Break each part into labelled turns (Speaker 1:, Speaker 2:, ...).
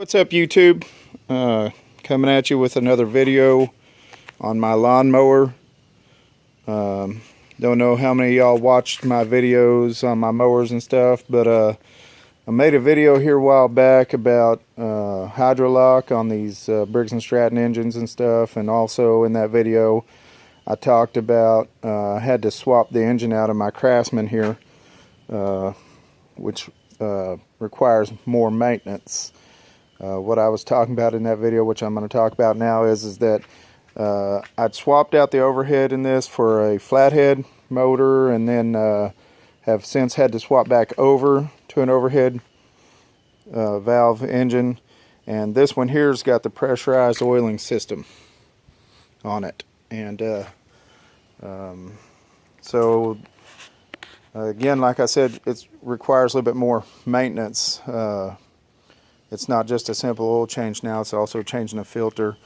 Speaker 1: What's up, YouTube? Coming at you with another video on my lawnmower. Don't know how many of y'all watched my videos on my mowers and stuff, but I made a video here a while back about hydrolock on these Briggs & Stratton engines and stuff, and also in that video I talked about I had to swap the engine out of my Craftsman here, which requires more maintenance. What I was talking about in that video, which I'm going to talk about now, is that I'd swapped out the overhead in this for a flathead motor, and then have since had to swap back over to an overhead valve engine. And this one here's got the pressurized oiling system on it, and so again, like I said, it requires a little bit more maintenance. It's not just a simple oil change now, it's also changing a filter.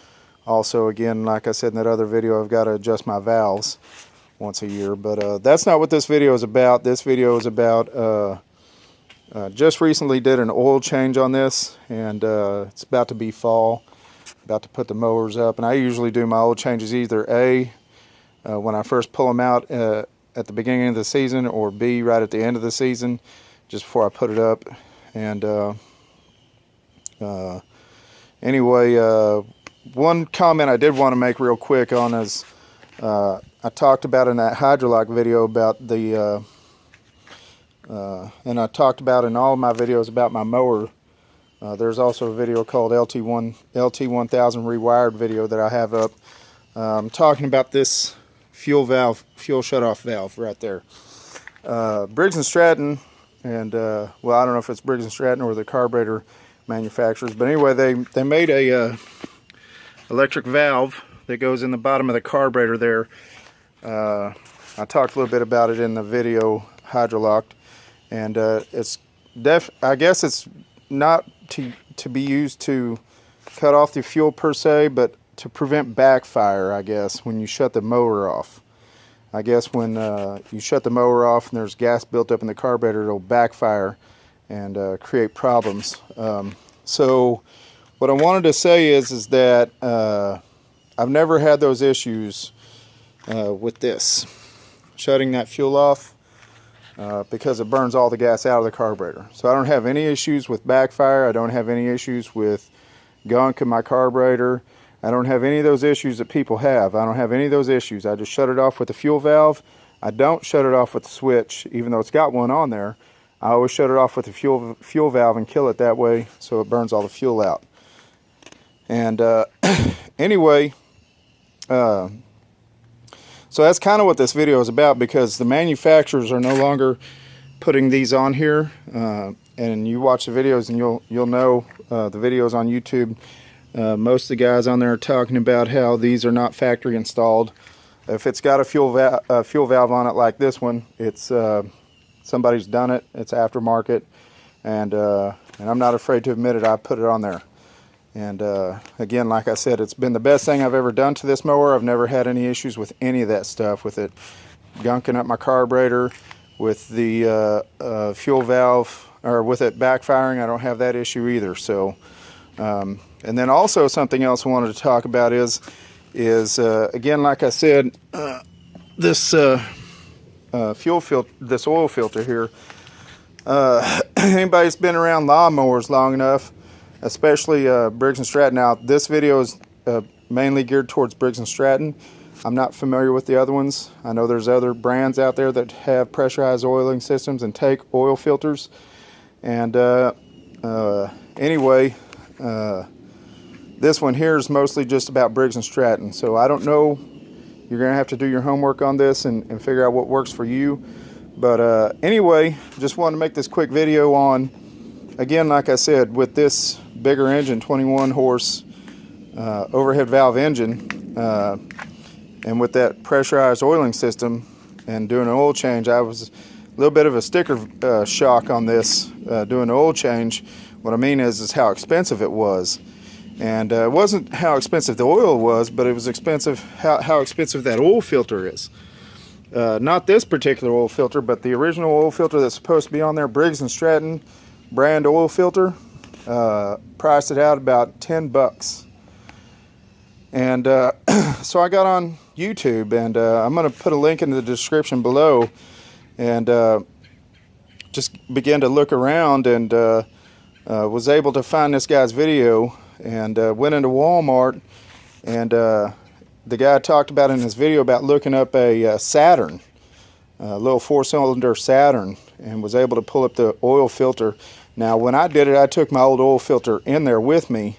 Speaker 1: Also, again, like I said in that other video, I've got to adjust my valves once a year. But that's not what this video is about. This video is about, just recently did an oil change on this, and it's about to be fall, about to put the mowers up. And I usually do my oil changes either A, when I first pull them out at the beginning of the season, or B, right at the end of the season, just before I put it up. And anyway, one comment I did want to make real quick on is I talked about in that hydrolock video about the and I talked about in all of my videos about my mower. There's also a video called LT1000 rewired video that I have up. I'm talking about this fuel shutoff valve right there. Briggs & Stratton, and well, I don't know if it's Briggs & Stratton or the carburetor manufacturers, but anyway, they made a electric valve that goes in the bottom of the carburetor there. I talked a little bit about it in the video hydrolocked, and I guess it's not to be used to cut off the fuel per se, but to prevent backfire, I guess, when you shut the motor off. I guess when you shut the mower off and there's gas built up in the carburetor, it'll backfire and create problems. So what I wanted to say is that I've never had those issues with this, shutting that fuel off, because it burns all the gas out of the carburetor. So I don't have any issues with backfire. I don't have any issues with gunk in my carburetor. I don't have any of those issues that people have. I don't have any of those issues. I just shut it off with the fuel valve. I don't shut it off with the switch, even though it's got one on there. I always shut it off with the fuel valve and kill it that way, so it burns all the fuel out. And anyway, so that's kind of what this video is about, because the manufacturers are no longer putting these on here. And you watch the videos and you'll know the videos on YouTube. Most of the guys on there are talking about how these are not factory installed. If it's got a fuel valve on it like this one, it's somebody's done it. It's aftermarket, and I'm not afraid to admit it. I put it on there. And again, like I said, it's been the best thing I've ever done to this mower. I've never had any issues with any of that stuff, with it gunking up my carburetor, with the fuel valve, or with it backfiring. I don't have that issue either. So, and then also something else I wanted to talk about is again, like I said, this this oil filter here. Anybody that's been around lawnmowers long enough, especially Briggs & Stratton. Now, this video is mainly geared towards Briggs & Stratton. I'm not familiar with the other ones. I know there's other brands out there that have pressurized oiling systems and take oil filters. And anyway, this one here is mostly just about Briggs & Stratton. So I don't know. You're going to have to do your homework on this and figure out what works for you. But anyway, just wanted to make this quick video on, again, like I said, with this bigger engine, 21 horse overhead valve engine, and with that pressurized oiling system and doing an oil change, I was a little bit of a sticker shock on this, doing an oil change. What I mean is how expensive it was. And it wasn't how expensive the oil was, but it was expensive how expensive that oil filter is. Not this particular oil filter, but the original oil filter that's supposed to be on there, Briggs & Stratton brand oil filter. priced it out about 10 bucks. And so I got on YouTube, and I'm going to put a link in the description below, and just began to look around, and was able to find this guy's video, and went into Walmart, and the guy talked about in his video about looking up a Saturn, a little 4-cylinder Saturn, and was able to pull up the oil filter. Now when I did it, I took my old oil filter in there with me,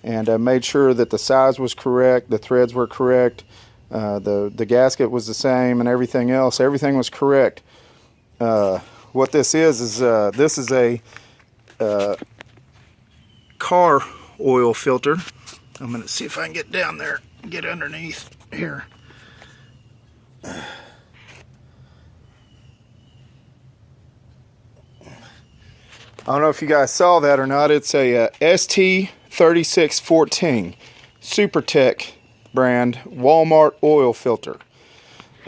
Speaker 1: and I made sure that the size was correct, the threads were correct, the gasket was the same, and everything else. Everything was correct. What this is this is a car oil filter. I'm going to see if I can get down there, get underneath here. I don't know if you guys saw that or not. It's a ST3614 SuperTech brand Walmart oil filter.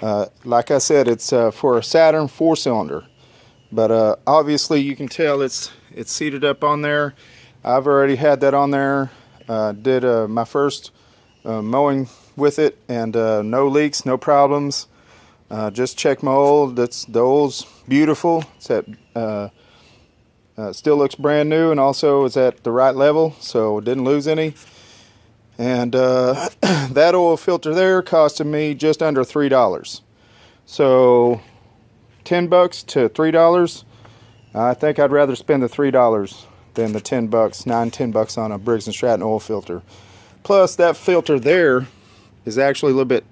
Speaker 1: Like I said, it's for a Saturn 4-cylinder, but obviously you can tell it's seated up on there. I've already had that on there. Did my first mowing with it, and no leaks, no problems. Just checked my oil. The oil's beautiful. It's at still looks brand new, and also is at the right level, so didn't lose any. And that oil filter there costed me just under $3. So 10 bucks to $3. I think I'd rather spend the $3 than the 10 bucks, 9-10 bucks on a Briggs & Stratton oil filter. Plus that filter there is actually a little bit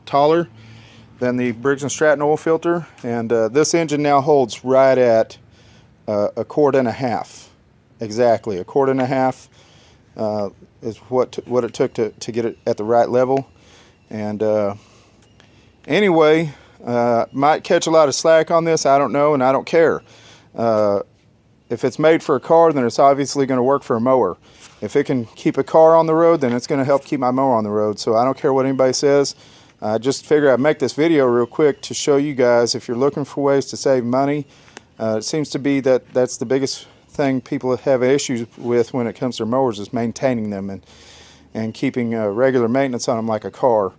Speaker 1: taller than the Briggs & Stratton oil filter, and this engine now holds right at a quart and a half. Exactly, a quart and a half is what it took to get it at the right level. And anyway, might catch a lot of slack on this, I don't know, and I don't care. If it's made for a car, then it's obviously going to work for a mower. If it can keep a car on the road, then it's going to help keep my mower on the road. So I don't care what anybody says. I just figured I'd make this video real quick to show you guys, if you're looking for ways to save money. It seems to be that's the biggest thing people have issues with when it comes to mowers, is maintaining them and keeping regular maintenance on them like a car.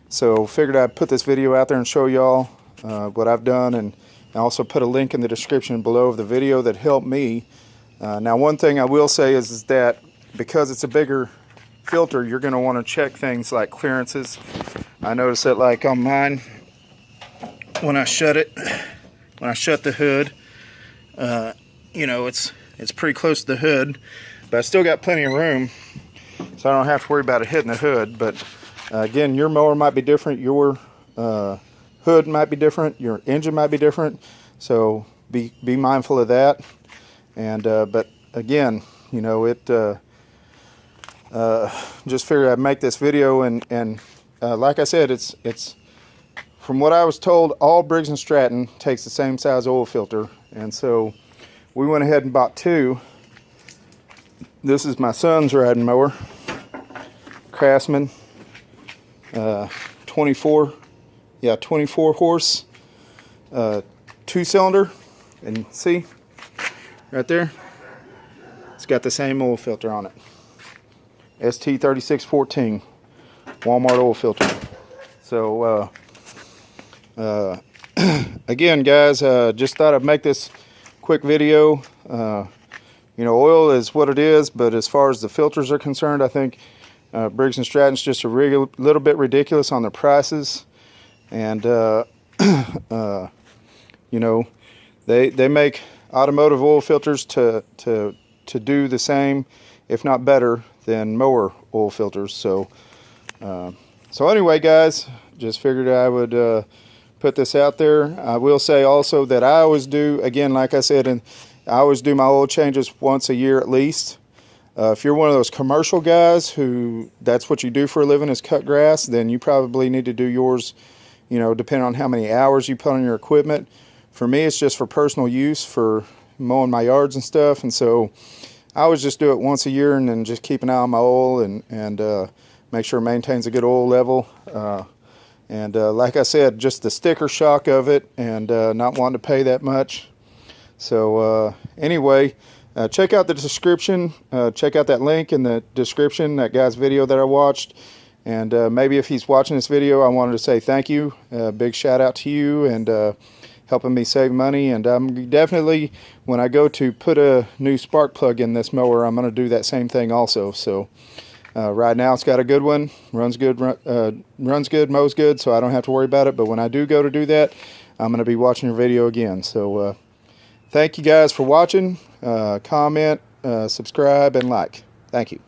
Speaker 1: So figured I'd put this video out there and show y'all what I've done, and I also put a link in the description below of the video that helped me. Now one thing I will say is that because it's a bigger filter, you're going to want to check things like clearances. I noticed that, like on mine, when I shut the hood, you know, it's pretty close to the hood, but I still got plenty of room, so I don't have to worry about it hitting the hood. But again, your mower might be different, your hood might be different, your engine might be different, so be mindful of that. And but again, you know, just figured I'd make this video, and like I said, it's from what I was told, all Briggs & Stratton takes the same size oil filter, and so we went ahead and bought two. This is my son's riding mower, Craftsman, 24 horse, 2-cylinder, and see right there, it's got the same oil filter on it. ST3614 Walmart oil filter. So again, guys, just thought I'd make this quick video. You know, oil is what it is, but as far as the filters are concerned, I think Briggs & Stratton's just a little bit ridiculous on their prices. And you know, they make automotive oil filters to do the same, if not better, than mower oil filters. So anyway, guys, just figured I would put this out there. I will say also that I always do, again, like I said, and I always do my oil changes once a year at least. If you're one of those commercial guys who that's what you do for a living, is cut grass, then you probably need to do yours, you know, depending on how many hours you put on your equipment. For me, it's just for personal use, for mowing my yards and stuff, and so I always just do it once a year, and then just keep an eye on my oil and make sure it maintains a good oil level. And like I said, just the sticker shock of it, and not wanting to pay that much. So anyway, check out the description. Check out that link in the description, that guy's video that I watched. And maybe if he's watching this video, I wanted to say thank you. Big shout out to you, and helping me save money. And I'm definitely, when I go to put a new spark plug in this mower, I'm going to do that same thing also. So right now it's got a good one, runs good, mows good, so I don't have to worry about it. But when I do go to do that, I'm going to be watching your video again. So thank you guys for watching. Comment, subscribe, and like. Thank you.